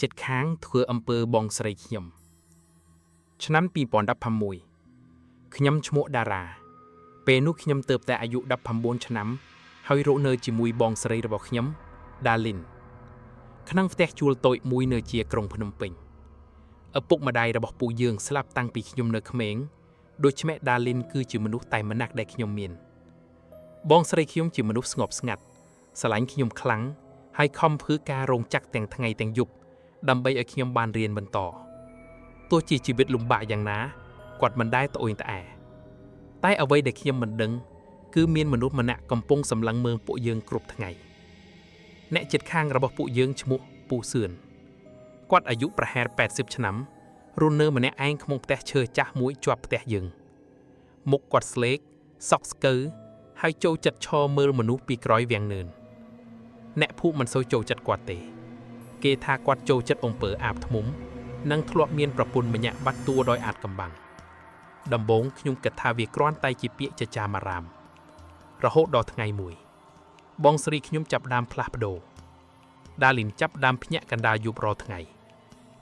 ចិត្តខាងធ្វើអំពើបងស្រីខ្ញុំឆ្នាំ2016ខ្ញុំឈ្មោះតារាពេលនោះខ្ញុំទើបតែអាយុ19ឆ្នាំហើយរស់នៅជាមួយបងស្រីរបស់ខ្ញុំដាលីនក្នុងផ្ទះជួលតូចមួយនៅជាក្រុងភ្នំពេញឪពុកម្ដាយរបស់ពូយើងស្លាប់តាំងពីខ្ញុំនៅក្មេងដូច្នេះដាលីនគឺជាមនុស្សតែម្នាក់ដែលខ្ញុំមានបងស្រីខ្ញុំជាមនុស្សស្ងប់ស្ងាត់ស្រឡាញ់ខ្ញុំខ្លាំងហើយខំធ្វើការរោងចក្រទាំងថ្ងៃទាំងយប់ដើម្បីឲ្យខ្ញុំបានរៀនបន្តទោះជាជីវិតលំបាកយ៉ាងណាគាត់មិនដែលត្អូញត្អែតែអ្វីដែលខ្ញុំមិនដឹងគឺមានមនុស្សម្នាក់កំពុងសម្លឹងមើលពួកយើងគ្រប់ថ្ងៃអ្នកជិតខាងរបស់ពួកយើងឈ្មោះពូសឿនគាត់អាយុប្រហែល80ឆ្នាំរស់នៅម្នាក់ឯងក្នុងផ្ទះឈើចាស់មួយជាប់ផ្ទះយើងមុខគាត់ស្លេកសក់ស្កើហើយចូលចិត្តឈរមើលមនុស្សពីក្រោយវាំងនឿនអ្នកភូមិមិនសូវចូលចិត្តគាត់ទេគេថាគាត់ចូលចិត្តអំពើអាបធ្មុំនិងធ្លាប់មានប្រពន្ធម្នាក់បាត់តួដោយអាថ៌កំបាំងដំបូងខ្ញុំគិតថាវាគ្រាន់តែជាពាក្យចចាមអារាមរហូតដល់ថ្ងៃមួយបងស្រីខ្ញុំចាប់ផ្ដើមផ្លាស់ប្ដូរដាលីនចាប់ផ្ដើមភ្ញាក់កណ្ដាលយប់រាល់ថ្ងៃ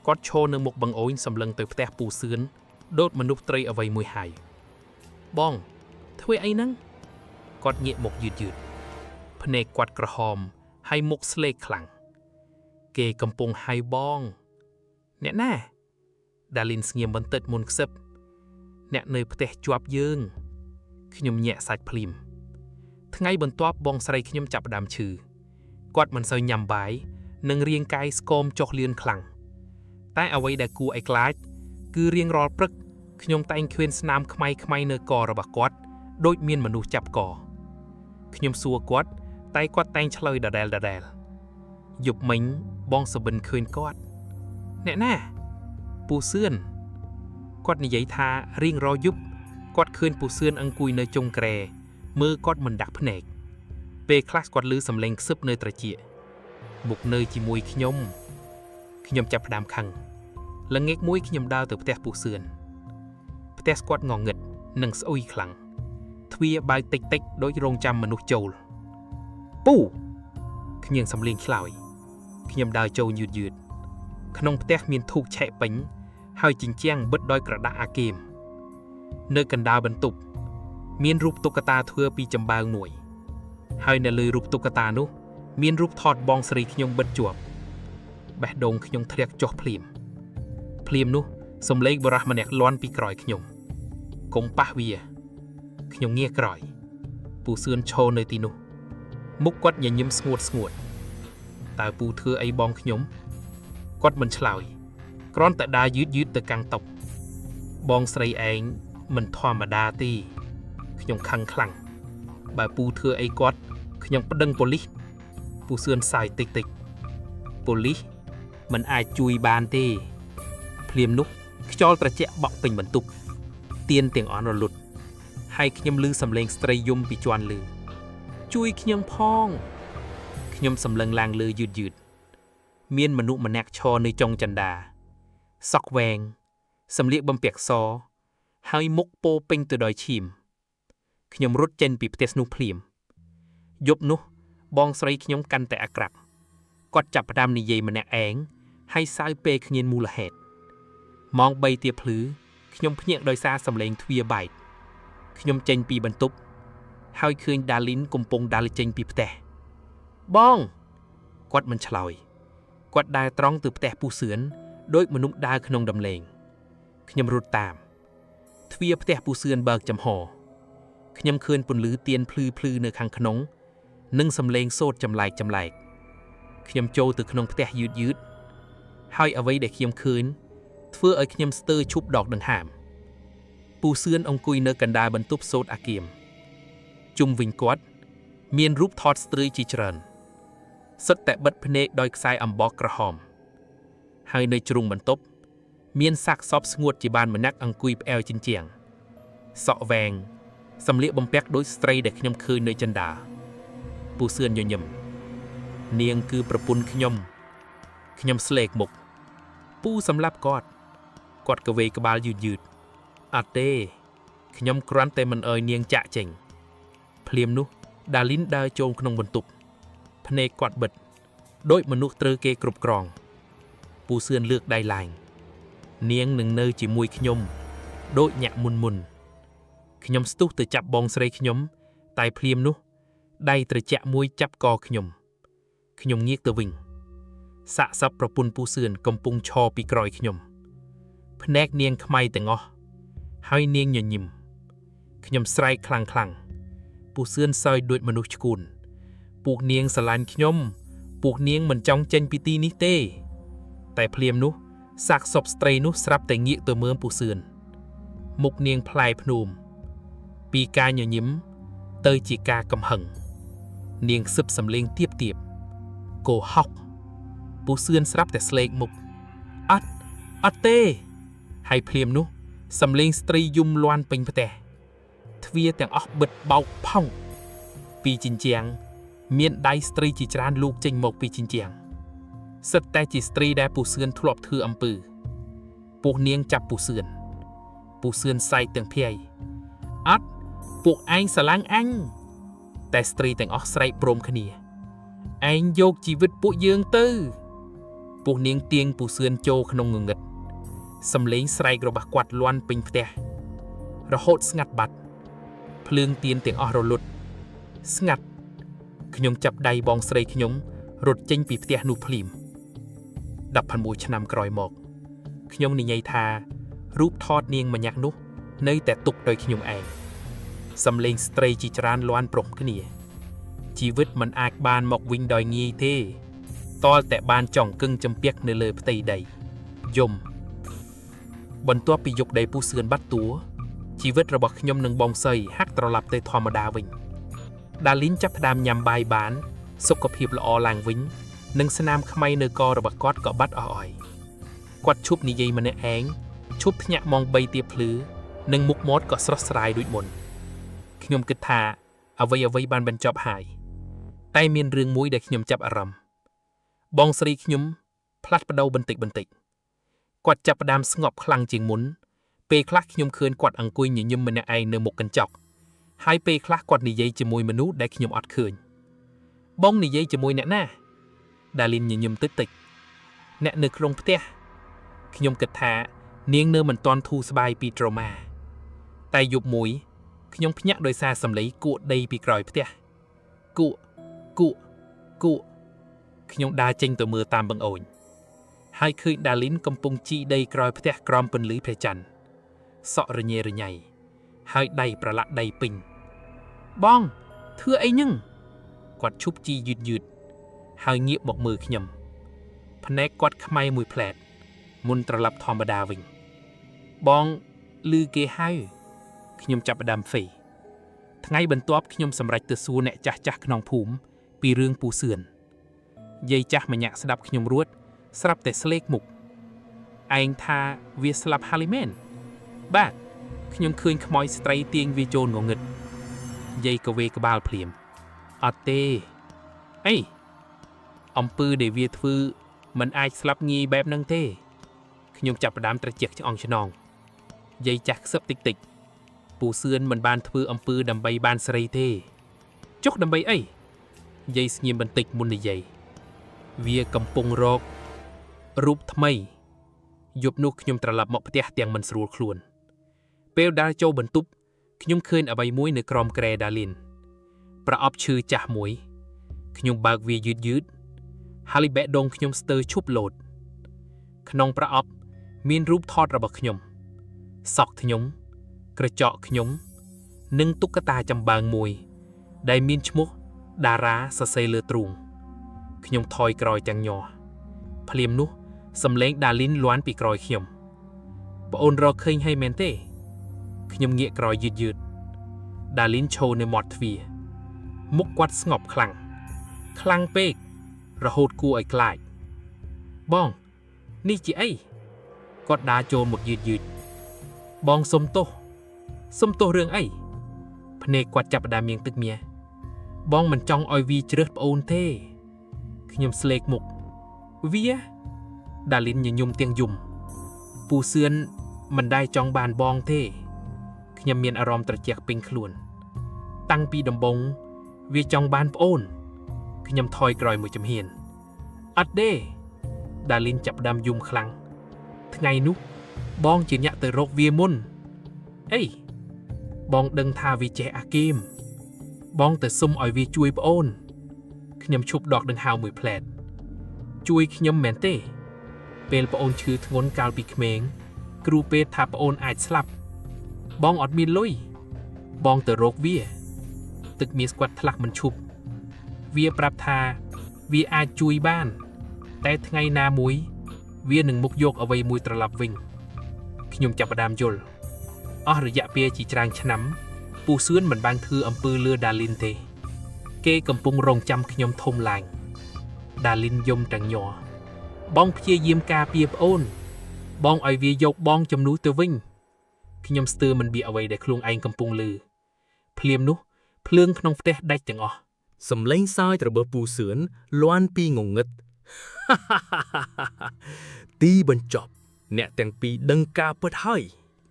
គាត់ឈរនៅមុខបង្អួចសម្លឹងទៅផ្ទះពូសឿនដូចមនុស្សត្រីអ្វីមួយហើយបងធ្វើអីហ្នឹងគាត់ងាកមុខយឺតភ្នែកគាត់ក្រហមហើយមុខស្លេកខ្លាំងគេកំពុងហៅបងអ្នកណាដាលីនស្ងៀមបន្តិចមុនខ្សឹបអ្នកនៅផ្ទះជាប់យើងខ្ញុំញាក់សាច់ភ្លាមថ្ងៃបន្ទាប់បងស្រីខ្ញុំចាប់ផ្ដើមឈឺគាត់មិនសូវញ៉ាំបាយនិងរាងកាយស្គមចុះលឿនខ្លាំងតែអ្វីដែលគួរឲ្យខ្លាចគឺរៀងរាល់ព្រឹកខ្ញុំតែងឃើញស្នាមខ្មៅនៅករបស់គាត់ដូចមានមនុស្សចាប់កខ្ញុំសួរគាត់តែគាត់តែងឆ្លើយដដែលយប់មិញបងសុបិនឃើញគាត់អ្នកណាពូសឿនគាត់និយាយថារៀងរាល់យប់គាត់ឃើញពូសឿនអង្គុយនៅចុងគ្រែមើលគាត់មិនដាក់ភ្នែកពេលខ្លះគាត់ឮសំឡេងខ្សឹបនៅត្រចៀកមុខនៅជាមួយខ្ញុំចាប់ផ្ដើមខឹងល្ងាចមួយខ្ញុំដើរទៅផ្ទះពូសឿនផ្ទះគាត់ងងឹតនិងស្អុយខ្លាំងទ្វារបើកតិចដូចរងចាំមនុស្សចូលពូខ្ញុំសំឡេងឆ្លើយខ្ញុំដើរចូលយឺតក្នុងផ្ទះមានធូបឆេះពេញហើយជញ្ជាំងបិទដោយក្រដាសអាគីមនៅកណ្ដាលបន្ទប់មានរូបតុក្កតាធ្វើពីចំបើងមួយហើយនៅលើរូបតុក្កតានោះមានរូបថតបងស្រីខ្ញុំបិទជាប់បេះដូងខ្ញុំធ្លាក់ចុះភ្លាមនោះសំឡេងបរោះម្នាក់លាន់ពីក្រោយខ្ញុំកុំប៉ះវាខ្ញុំងាកក្រោយពូសឿនឈរនៅទីនោះមុខគាត់ញញឹមស្ងួតតើពូធ្វើអីបងខ្ញុំគាត់មិនឆ្លើយគ្រាន់តែដើរយឺតទៅកាន់តុបងស្រីឯងមិនធម្មតាទេខ្ញុំខឹងខ្លាំងបើពូធ្វើអីគាត់ខ្ញុំប្តឹងប៉ូលីសពូសឿនសាយតិចប៉ូលីសមិនអាចជួយបានទេភ្លាមនោះខ្យល់ត្រជាក់បក់ពេញបន្ទប់ទៀនទាំងអស់រលត់ហើយខ្ញុំឮសំឡេងស្ត្រីយំពីជាន់លើជួយខ្ញុំផងខ្ញុំសម្លឹងឡើងលើយឺតមានមនុស្សម្នាក់ឈរនៅចុងចន្ទាសក់វែងសម្លៀកបំពាក់សហើយមុខពោពេញទៅដោយឈាមខ្ញុំរត់ចេញពីផ្ទះនោះភ្លាមយប់នោះបងស្រីខ្ញុំកាន់តែអាក្រក់គាត់ចាប់ផ្ដើមនិយាយម្នាក់ឯងហើយសើពេកគ្មានមូលហេតុម៉ោង3ទៀបភ្លឺខ្ញុំភ្ញាក់ដោយសារសំឡេងទ្វារបែកខ្ញុំចេញពីបន្ទប់ហើយឃើញដាលីនកំពុងដើរចេញពីផ្ទះបងគាត់មិនឆ្លើយគាត់ដើរត្រង់ទៅផ្ទះពូសឿនដូចមនុស្សដើរក្នុងដំឡេងខ្ញុំរត់តាមទ្វារផ្ទះពូសឿនបើកចំហខ្ញុំឃើញពន្លឺទៀនភ្លឺនៅខាងក្នុងនិងសំឡេងសូត្រចម្លែកខ្ញុំចូលទៅក្នុងផ្ទះយឺតហើយអ្វីដែលខ្ញុំឃើញធ្វើឲ្យខ្ញុំស្ទើរឈប់ដកដង្ហើមពូសឿនអង្គុយនៅកណ្ដាលបន្ទប់សូត្រអាគីមជុំវិញគាត់មានរូបថតស្ត្រីជាច្រើនសុទ្ធតែបិទភ្នែកដោយខ្សែអំបោះក្រហមហើយនៅជ្រុងបន្ទប់មានសាកសពស្ងួតជាបានម្នាក់អង្គុយផ្អែលជញ្ជាំងសក់វែងសម្លៀកបំពាក់ដូចស្ត្រីដែលខ្ញុំឃើញនៅចិនដាពូសឿនញញឹមនាងគឺប្រពន្ធខ្ញុំស្លេកមុខពូសម្លាប់គាត់កវេក្បាលយឺតអត់ទេខ្ញុំគ្រាន់តែមិនអើយនាងចាក់ចេញភ្លាមនោះដាលីនដើរចូលក្នុងបន្ទប់ភ្នែកគាត់បិទដូចមនុស្សត្រូវគេគ្រប់គ្រងព ปูเสื่อนเลือกได้ลายเนียงหนึ่งเนยจีมวยขยมโดยหยักมุนขยมสตุกแต่จับบองใส่ขยมตายเพลียมนุได้ตระจะมวยจับกอขยมเงียกตะวิงสะสับประปุนปูเสื่อนกำปุงชอปีกรอยขยมพแนกเนียงขมายแต่งอให้เนียงหย่อนยิมขยมใส่คลังปูเสื่อนซอยด้วยมนุษย์กุลปลูกเนียงสลันขยมปลูกเนียงเหมือนจ้องเจนปีตีนิเต้แต่เพลียมนุสักศพสตรีนุสรับแต่เงียกตัวเมืองปูเสื่อนมุกเนียงพลายพนูมปีกาหย่อนยิ้มเตยจีกากำหังเนียงซึบสำเลียงเตียบโกฮอกปูเสื่อนสรับแต่สเลกมุกอัดเต้ให้เพลียมนุสำเลียงสตรียุมลวนเป็นพะแต่ทวีแต่งออกเบิดเบาพ่องปีจินเจียงเมียนได้สตรีจีจานลูกเจงหมกปีจินเจียงสแต่จีสตรีได้ปูเสื่อนทลบถืออำปือพวกเนียงจับปูเสื่อนใส่แต่งเพียอัดพวกไอ้สลังอังแต่สตรีแต่งออกใส่โปรมขณีไอ้โยกชีวิตพวกเยืองตื้อพวกเนียงเตียงปูเสื่อนโจขนงเงิดสำเลียงใส่กระบะกวัดล้วนเป็นพะแต่ระโหดสงัดบัดเพลิงเตียนเตียงออกรลุดสงัดขยมจับใดบองใส่ขยมรถเจงปีพะแต่นูพลิมดับพันมูชนำกรอยหมอกขยมนิยัยทารูปทอดเนียงมันยักนุในแต่ตุกโดยขยมเองสำเลียงสตรีจีจรานล้วนปรมขณีชีวิตมันอาจบานหมอกวิ่งดอยงีเท่ตอแต่บานจ่องกึ่งจำเปียกในเลยพะไตใดยมบนตัวปียกใดปูเสื่อนบัดตัวชีวิตระบบขยมหนึ่งบองใส่ฮักตรลับเตยธรรมดาวิ่งดาลิ้นจับดามยำใบบานสุขภาพละอลางวิ่งหนึ่งสนามขมายเนกอระบบกอดเกาะบัดอ่อยกวัดชุบนิยัยมันเองชุบหยะมองใบเตียพลือหนึ่งมุกมดก็สระสลายด้วยมนขยมกึศธาเอาไว้บานบรรจบหายใต้เมียนเรื่องมุ้ยเด็กขยมจับอารมณ์บองสรีขยมพลัดประเดาบันติกวัดจับประดามสงบคลังจิงหมุนเปคลักขยมเคินกวัดอังกุยหยิ่มมันไอเนหมกกันจอกหายเปคลักกวัดนิยัยจมวยมนุษย์ได้ขยมอัดเคินบองนิยัยจมวยแน่หน้าดาลินหยิ่มติดแน่เนื้อโครงเตี้ยขยมกึศธาเนียงเนื้อมันตอนทูสบายปีโตรมาแต่ยุบมวยขยมพยักโดยซาสำลีกูได้ปีกรอยเตี้ยกูขยมดาเจงตัวมือตามบังโอนให้คืนดาลินกำปงจีได้กรอยเตี้ยกรอมเป็นลีเพรจันสอระเยระใหญ่ให้ได้ประละได้ปิงบ้องเธอไอ้ยังกวัดชุบจียืดให้เงียบบอกมือขยมพนักกวัดขมายมวยแผลดมุนตรลับธรรมดาวิ่งบ้องลือเกให้ขยมจับดำเฟยทั้งไงบรรทบขยมสำหรับตัวซูเนจักขนองภูมิปีเรื่องปูเสื่อนยัยจักมันอยากสดับขยมรวดสลับแต่สเลกมุกไอ้ทาเวียสลับฮาริเมนบ้าขยมคืนขโมยสไตรเตียงวีโจนงงเงิดยัยกเวกบาลเพลียมอัตเต้ไอ้อมปือเดวีทือมันไอสลับงีแบบนังเต้ขยมจับประดามตะเจียกจะอ่องชนองยัยจักซับติกปูเสื่อนมันบานทืออมปือดำใบบานสไตรเต้จกดำใบไอ้ยัยสเงียมบันติกมุนในยัยเวียกำปงรอกรูปทำไมยบนุกขยมตรลับเหมาะเตียเตียงมันสรูคลวนเปลดาโจบันตุบขยมคืนอบายมุ้ยในกรอมแกรดาลินประอบชื่อจ่ามวยขยมบากเวียยืดฮาลิเบะดงขยมสเตอร์ชุบโหลดขนองประอบมีนรูปทอดระบบขยมสอกขยมกระเจาะขยมนึ่งตุ๊กตาจำบางมวยได้มีนชมุกดาราสเซเลตรุงขยมทอยกรอยจังยอพลียมนุสำเล้งดาลินล้วนปีกรอยขยมปะโอนรอเคยให้เมนเต้ขยมเงียกรอยยืดดาลินโชว์ในมอดทวีมุกวัดสงบคลังเป๊กระโหดกูไอ้กลายบ้องนี่จีไอ้กอดดาโจหมดยืดบ้องสมโตเรื่องไอ้พเนกวัดจับดาเมียงตึกเมียบ้องมันจ้องออยวีเจริญปะโอนเต้ขยมสเลกมุกเวียดาลินยังยุมเตียงยุมปูเสื่อนมันได้จองบานบองเท่ขยมเมียนอารมณ์ตระเจียกเป็นขลุ่นตั้งปีดำบงเวียจองบานโอนขยมทอยกรอยมือจำเฮียนอัดเด้ ដាលីនចាប់ផ្ដើមយំខ្លាំងថ្ងៃនោះបងជាអ្នកទៅរកវាមុនអីបងដឹងថាវាចេះអាគីមបងទៅសុំឲ្យវាជួយប្អូនខ្ញុំឈប់ដកដង្ហើមមួយផ្លែតជួយខ្ញុំមែនទេពេលប្អូនឈឺធ្ងន់កាលពីក្មេងគ្រូពេទ្យថាប្អូនអាចស្លាប់បងអត់មានលុយបងទៅរកវាទឹកមាសស្គាត់ថ្លាក់មិនឈប់វាប្រាប់ថាវាអាចជួយបានតែថ្ងៃណាមួយវានឹងមុខយកអ្វីមួយត្រឡប់វិញខ្ញុំចាប់ផ្ដើមយល់អស់រយៈពេលជាច្រើនឆ្នាំពូសឿនមិនបានធ្វើអំពើលឺដាលីនទេគេកំពុងរងចាំខ្ញុំធំឡើងដាលីនយំទាំងញ័របងព្យាយាមការពារប្អូនបងឲ្យវាយកបងជំនួសទៅវិញខ្ញុំស្ទើរមិនបៀអ្វីដែលខ្លួនឯងកំពុងលឺភ្លាមនោះភ្លើងក្នុងផ្ទះដាច់ទាំងអស់ សំឡេងសើចរបស់ពូសឿនលាន់ពីងងឹត ទីបញ្ចប់អ្នកទាំងពីរដឹងការពិតហើយ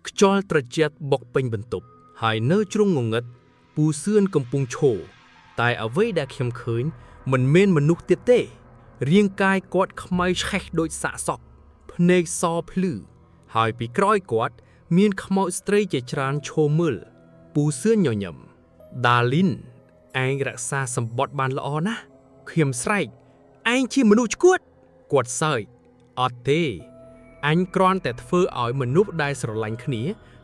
ខ្យល់ត្រជាក់បុកពេញបន្ទប់ហើយនៅជ្រុងងងឹតពូសឿនកំពុងឈរតែអ្វីដែលខ្ញុំឃើញមិនមែនមនុស្សទៀតទេរាងកាយគាត់ខ្មៅឆេះដូចសាកសពភ្នែកសភ្លឺហើយពីក្រោយគាត់មានខ្មោចស្ត្រីជាច្រើនឈរមើលពូសឿនញញឹមដាលីនឯងរក្សាសម្បត្តិបានល្អណាស់ខ្ញុំស្រែកឯងជាមនុស្សឆ្កួតគាត់សើចអត់ទេអញគ្រាន់តែធ្វើឲ្យមនុស្សដែលស្រឡាញ់គ្នា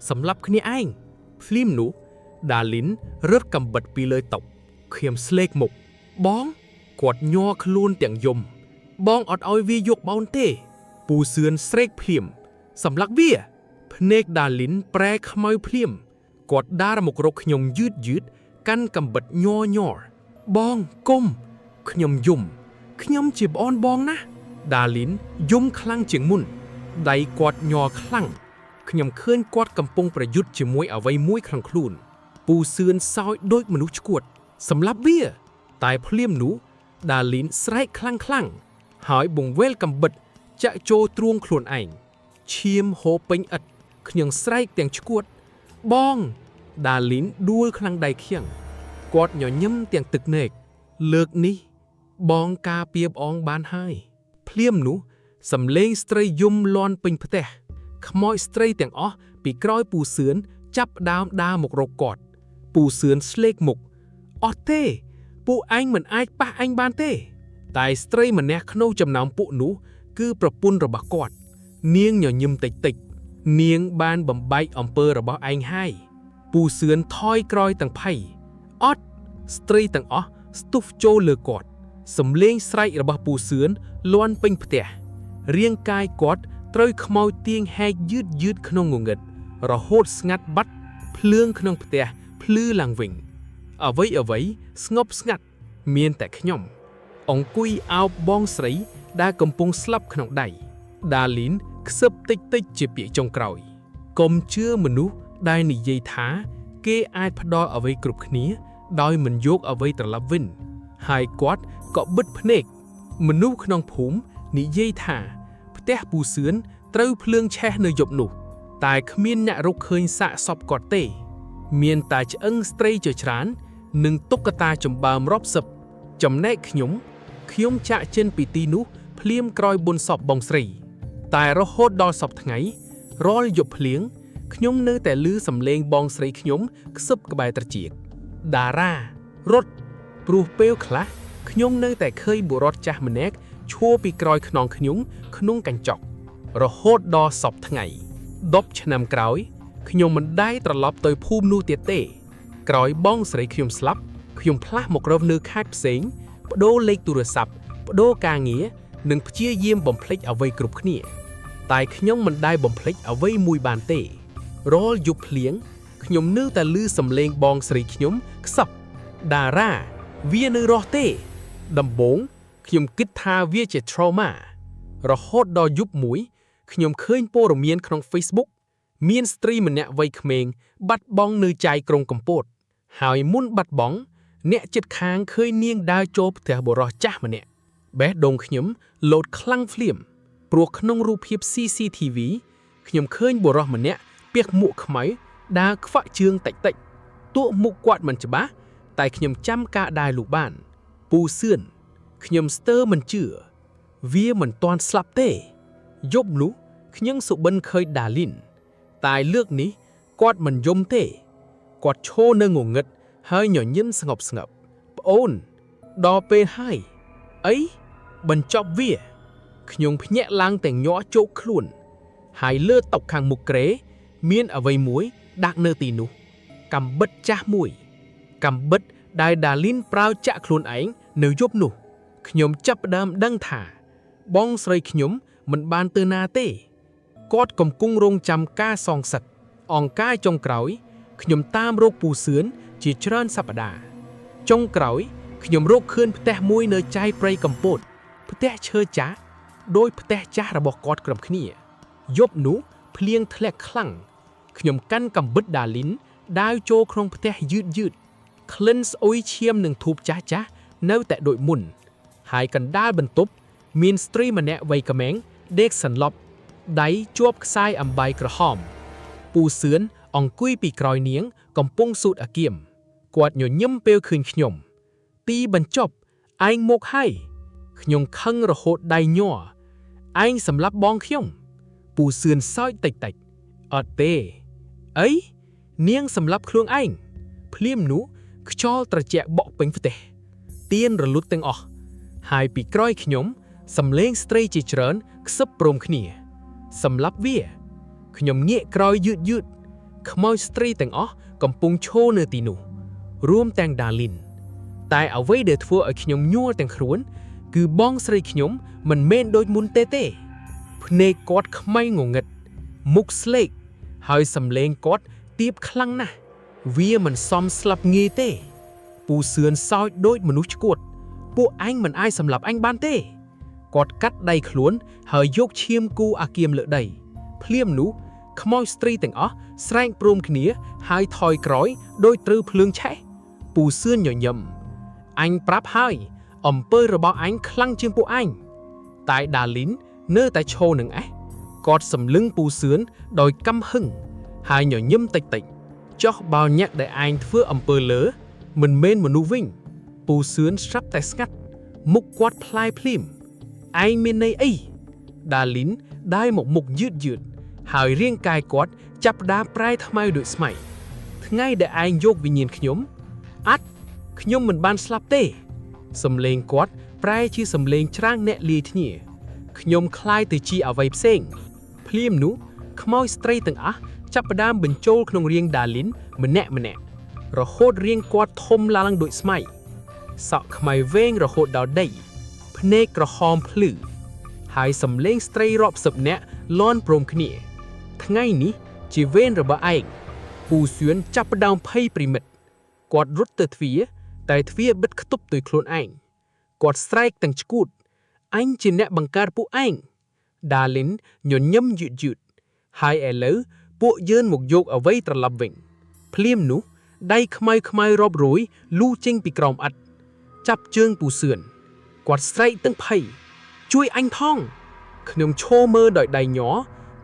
សម្លាប់គ្នាឯងភ្លាមនោះដាលីនរត់កំបិតពីលើតុខ្ញុំស្លេកមុខបងគាត់ញ័រខ្លួនទាំងយំបងអត់ឲ្យវាយកបោនទេពូសឿនស្រែកភ្លាមសម្លាប់វាភ្នែកដាលីនប្រែខ្មៅភ្លាមគាត់ដើរមករកខ្ញុំយឺតកាន់កំបិតញ័របងគុំខ្ញុំយំខ្ញុំជាប្អូនបងណាដាលីនយំខ្លាំងជាងមុនដៃគាត់ញ័រខ្លាំងខ្ញុំឃើញគាត់កំពុងប្រយុទ្ធជាមួយអ្វីមួយក្នុងខ្លួនពូសឿនសោយដូចមនុស្សឆ្កួតសម្លាប់វាតែភ្លាមនោះដាលីនស្រែកខ្លាំងហើយបង្វេលកំបិតចាក់ចូលទ្រូងខ្លួនឯងឈាមហូរពេញឥដ្ឋខ្ញុំស្រែកទាំងឆ្កួតបងដាលីនដួលខ្លាំងដៃខៀងគាត់ញញឹមទាំងទឹកនេកលើកនេះបងការពារប្អូនបានហើយភ្លាមនោះសំឡេងស្ត្រីយំលាន់ពេញផ្ទះខ្មោចស្ត្រីទាំងអស់ពីក្រោយពូសឿនចាប់ផ្ដើមដើរមករកគាត់ពូសឿនស្លេកមុខអត់ទេពួកឯងមិនអាចប៉ះអញបានទេតែស្ត្រីម្នាក់ក្នុងចំណោមពួកនោះគឺប្រពន្ធរបស់គាត់នាងញញឹមតិចនាងបានបំបែកអំពើរបស់ឯងហើយពូសឿនថយក្រោយទាំងភ័យអត់ស្ត្រីទាំងអស់ស្ទុះចូលលើគាត់សំឡេងស្រែករបស់ពូសឿនលាន់ពេញផ្ទះរាងកាយគាត់ត្រូវខ្មោចទាញហែកយឺតក្នុងងងឹតរហូតស្ងាត់បាត់ភ្លើងក្នុងផ្ទះភ្លឺឡើងវិញអ្វីស្ងប់ស្ងាត់មានតែខ្ញុំអង្គុយអោបបងស្រីដែលកំពុងស្លាប់ក្នុងដៃដាលីនខ្សឹបតិចជាពាក្យចុងក្រោយកុំជឿមនុស្សដែលនិយាយថាគេអាចផ្ដល់អ្វីគ្រប់គ្នាដោយមិនយកអ្វីត្រឡប់វិញហើយគាត់ក៏បិទភ្នែកមនុស្សក្នុងភូមិនិយាយថាផ្ទះពូសឿនត្រូវភ្លើងឆេះនៅយប់នោះតែគ្មានអ្នករកឃើញសាកសពគាត់ទេមានតែឆ្អឹងស្ត្រីជាច្រើននិងតុក្កតាចម្បើមរាប់សិបចំណែកខ្ញុំចាក់ចេញពីទីនោះភ្លាមក្រោយបុណ្យសពបងស្រីតែរហូតដល់សពថ្ងៃរាល់យប់ភ្លៀងខ្ញុំនៅតែឮសំឡេងបងស្រីខ្ញុំខ្សឹបក្បែរត្រចៀកតារារត់ព្រោះពេលខ្លះខ្ញុំនៅតែឃើញបុរសចាស់ម្នាក់ឈរពីក្រោយខ្នងខ្ញុំក្នុងកញ្ចក់រហូតដល់សពថ្ងៃ10ឆ្នាំក្រោយខ្ញុំមិនដែលត្រឡប់ទៅភូមិនោះទៀតទេក្រោយបងស្រីខ្ញុំស្លាប់ខ្ញុំផ្លាស់មករស់នៅខេត្តផ្សេងប្ដូរលេខទូរស័ព្ទប្ដូរការងារនិងព្យាយាមបំភ្លេចអ្វីគ្រប់គ្នាតែខ្ញុំមិនដែលបំភ្លេចអ្វីមួយបានទេរាល់យប់ភ្លៀងខ្ញុំនៅតែឮសំឡេងបងស្រីខ្ញុំខ្សឹបតារាវានៅរស់ទេដំបូងខ្ញុំគិតថាវាជា trauma រហូតដល់យប់មួយខ្ញុំឃើញព័ត៌មានក្នុង Facebook មានស្ត្រីម្នាក់វ័យក្មេងបាត់បង់នៅចៃក្រុងកំពតហើយមុនបាត់បង់អ្នកជិតខាងឃើញនាងដើរចូលផ្ទះបុរសចាស់ម្នាក់បេះដូងខ្ញុំលោតខ្លាំងភ្លាមព្រោះក្នុងរូបភាព CCTV ខ្ញុំឃើញបុរសម្នាក់ពាក់មួកខ្មៅដើរខ្វាក់ជើងតិចតួមុខគាត់មិនច្បាស់តែខ្ញុំចាំការដើរលូកបានពូសឿនខ្ញុំស្ទើរមិនជឿ វាមិនទាន់ស្លាប់ទេយប់នោះខ្ញុំសុបិនឃើញដាលីនតែលើកនេះគាត់មិនយំទេគាត់ឈរនៅងងឹតហើយញញឹមស្ងប់ស្ងាត់ប្អូនដល់ពេលហើយអីបញ្ចប់វាខ្ញុំភ្ញាក់ឡើងទាំងញ័រជោកខ្លួនហើយលើតុខាងមុខក្រេមានអ្វីមួយដាក់នៅទីនោះកាំបិតចាស់មួយកាំបិតដែលដាលីនប្រើចាក់ខ្លួនឯងនៅយប់នោះខ្ញុំចាប់ផ្ដើមដឹងថាបងស្រីខ្ញុំមិនបានទៅណាទេគាត់កំពុងរងចាំការសងសឹកអង្គការចុងក្រោយខ្ញុំតាមរកពូសឿនជាច្រើនសប្តាហ៍ចុងក្រោយខ្ញុំរកឃើញផ្ទះមួយនៅចៃព្រៃកំពតផ្ទះឈើចាស់ដោយផ្ទះចាស់របស់គាត់ក្រុមគ្នាយប់នោះភ្លៀងធ្លាក់ខ្លាំងខ្ញុំកាន់កាំបិតដាលីនដាវចូលក្នុងផ្ទះយឺតក្លិនស្អុយឈាមនឹងធូបចាស់នៅតែដូចមុនហើយកណ្ដាលបន្ទប់មានស្ត្រីម្នាក់វ័យក្មេងដេកសន្លប់ដៃជាប់ខ្សែអំបៃក្រហមពូសឿនអង្គុយពីក្រោយនាងកំពុងសូត្រអាគៀមគាត់ញញឹមពេលឃើញខ្ញុំទីបញ្ចប់ឯងមកហើយខ្ញុំខឹងរហូតដៃញ័រឯងសម្លាប់បងខ្ញុំពូសឿនសើចតិចអត់ទេអីនាងសម្លាប់ខ្លួនឯងភ្លាមនោះខ្យល់ត្រជាក់បក់ពេញផ្ទះទៀនរលត់ទាំងអស់ហើយពីក្រោយខ្ញុំសំឡេងស្ត្រីជាច្រើនខ្សឹបព្រមគ្នាសម្លាប់វាខ្ញុំងាកក្រោយយឺតខ្មោចស្ត្រីទាំងអស់កំពុងឈរនៅទីនោះរួមទាំងដាលីនតែអ្វីដែលធ្វើឲ្យខ្ញុំញ័រទាំងខ្លួនគឺបងស្រីខ្ញុំមិនមែនដូចមុនទេភ្នែកគាត់ខ្មៅងងឹតមុខស្លេកហើយសំឡេងគាត់ទាបខ្លាំងណាស់វាមិនសមស្លាប់ងាយទេពូសឿនសើចដូចមនុស្សឆ្កួតពួកអញមិនអាចសម្លាប់អញបានទេគាត់កាត់ដៃខ្លួនហើយយកឈាមគូអាគៀមលើដីភ្លាមនោះខ្មោចស្ត្រីទាំងអស់ស្រែកព្រមគ្នាហើយថយក្រោយដោយត្រូវភ្លើងឆេះពូសឿនញញឹមអញប្រាប់ហើយអំពើរបស់អញខ្លាំងជាងពួកអញតែដាលីននៅតែឈរនឹងគាត់សម្លឹងពូសឿនដោយកំហឹងហើយញញឹមតិចចោះបើញាក់ដែលឯងធ្វើអំពើលើមិនមែនមនុស្សវិញពូសឿនស្រាប់តែស្ងាត់មុខគាត់ផ្លាយភ្លាមឯងមានន័យអីដាលីនដើរមកមុខយឺតហើយរាងកាយគាត់ចាប់ផ្ដើមប្រែថ្មីដូចស្មៃថ្ងៃដែលឯងយកវិញ្ញាណខ្ញុំខ្ញុំមិនបានស្លាប់ទេសំឡេងគាត់ប្រែជាសំឡេងច្រាងអ្នកលាយធ្ញាខ្ញុំคล้ายទៅជាអ្វីផ្សេងភ្លាមនោះខ្មោចស្ត្រីទាំងអស់ចាប់ផ្ដើមបញ្ចូលក្នុងរាងដាលីនម្នាក់រហូតរាងគាត់ធំឡើងដូចស្មៃសក់ខ្មៅវែងរហូតដល់ដីភ្នែកក្រហមភ្លឺហើយសំឡេងស្ត្រីរាប់សិបនាក់លាន់ព្រមគ្នាថ្ងៃនេះជាវេនរបស់ឯងពូសឿនចាប់ផ្ដើមភ័យព្រិមិត្តគាត់រត់ទៅទ្វារតែទ្វារបិទខ្ទប់ដោយខ្លួនឯងគាត់ស្រែកទាំងឆ្កួតអញជាអ្នកបង្កើតពួកឯងដាលីនញញឹមយឺតហើយឥឡូវពួកយើងមកយកអ្វីត្រឡប់វិញភ្លាមនោះដៃខ្មៅរាប់រយលូចេញពីក្រោមឥដ្ឋចាប់ជើងពូសឿនគាត់ស្រែកទាំងភ័យជួយអញផងខ្ញុំឈរមើលដោយដៃញ័រ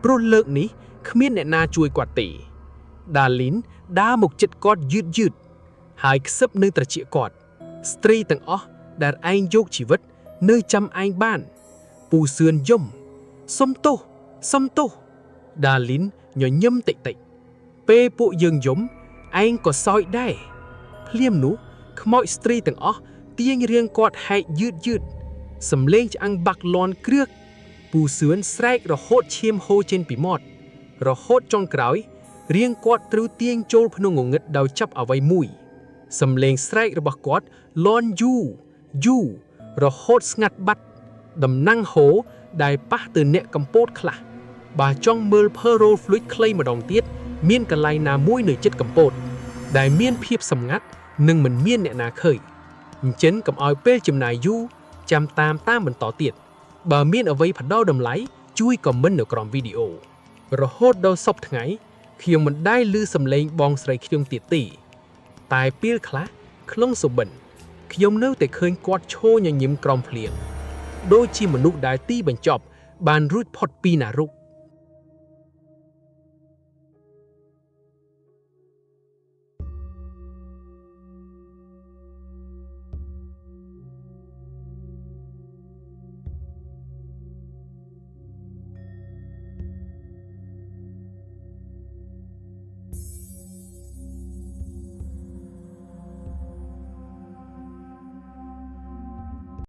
ព្រោះលើកនេះគ្មានអ្នកណាជួយគាត់ទេដាលីនដើរមកជិតគាត់យឺតហើយខ្សឹបនឹងត្រចៀកគាត់ស្ត្រីទាំងអស់ដែលឯងយកជីវិតនៅចាំឯងបានពូសឿនយំសុំទោសដាលីនញញឹមតិចពេលពួកយើងយំឯងក៏សោយដែរភ្លាមនោះខ្មោចស្ត្រីទាំងអស់ទាញរាងគាត់ហែកយឺតសំឡេងឆ្អឹងបាក់លាន់គ្រឿកពូសឿនស្រែករហូតឈាមហូរចេញពីមាត់រហូតចុងក្រោយរាងគាត់ត្រូវទាញចូលក្នុងងងឹតដោយចាប់អ្វីមួយសំឡេងស្រែករបស់គាត់លាន់យូររហូតស្ងាត់បាត់ដំណាំងហូរដែលប៉ះទៅអ្នកកំពតខ្លះបើចង់មើល Pearl Fluid ខ្លីម្ដងទៀតមានកន្លែងណាមួយនៅជិតកំពតដែលមានភាពសម្ងាត់និងមិនមានអ្នកណាឃើញអញ្ចឹងកុំឲ្យពេលចំណាយយូរចាំតាមបន្តទៀតបើមានអ្វីផ្ដល់តម្លៃជួយ comment នៅក្រោមវីដេអូរហូតដល់សព្វថ្ងៃខ្ញុំមិនដែលឮសំឡេងបងស្រីខ្ញុំទៀតទេតែពេលខ្លះក្នុងសុបិនខ្ញុំនៅតែឃើញគាត់ឈរញញឹមក្រោមភ្លៀងដូចជាមនុស្សដែលទីបញ្ចប់បានរួចផុតពីនរក